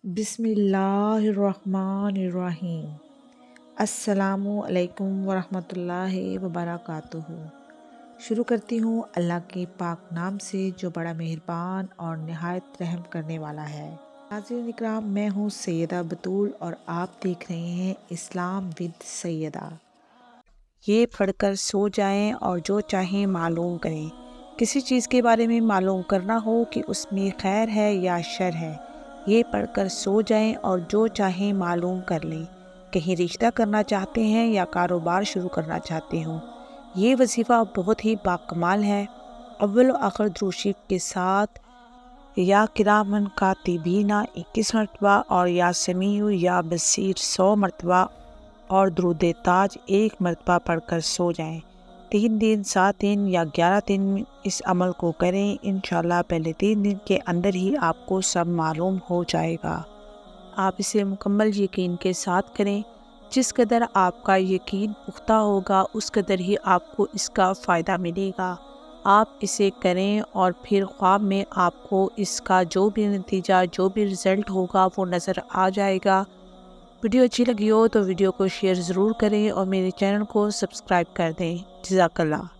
بسم اللہ الرحمن الرحیم۔ السلام علیکم ورحمۃ اللہ وبرکاتہ۔ شروع کرتی ہوں اللہ کے پاک نام سے جو بڑا مہربان اور نہایت رحم کرنے والا ہے۔ ناظرین اکرام، میں ہوں سیدہ بطول اور آپ دیکھ رہے ہیں اسلام ود سیدہ۔ یہ پڑھ کر سو جائیں اور جو چاہیں معلوم کریں۔ کسی چیز کے بارے میں معلوم کرنا ہو کہ اس میں خیر ہے یا شر ہے، یہ پڑھ کر سو جائیں اور جو چاہیں معلوم کر لیں۔ کہیں رشتہ کرنا چاہتے ہیں یا کاروبار شروع کرنا چاہتے ہوں، یہ وظیفہ بہت ہی باکمال ہے۔ اول و آخر درود شریف کے ساتھ یا کرامن کاتبین 21 مرتبہ اور یا سمیع یا بصیر 100 مرتبہ اور درود تاج 1 مرتبہ پڑھ کر سو جائیں۔ 3 دن، 7 دن یا 11 دن اس عمل کو کریں، انشاءاللہ پہلے 3 دن کے اندر ہی آپ کو سب معلوم ہو جائے گا۔ آپ اسے مکمل یقین کے ساتھ کریں۔ جس قدر آپ کا یقین پختہ ہوگا اس قدر ہی آپ کو اس کا فائدہ ملے گا۔ آپ اسے کریں اور پھر خواب میں آپ کو اس کا جو بھی نتیجہ، جو بھی رزلٹ ہوگا وہ نظر آ جائے گا۔ ویڈیو اچھی لگی ہو تو ویڈیو کو شیئر ضرور کریں اور میرے چینل کو سبسکرائب کر دیں۔ جزاک اللہ۔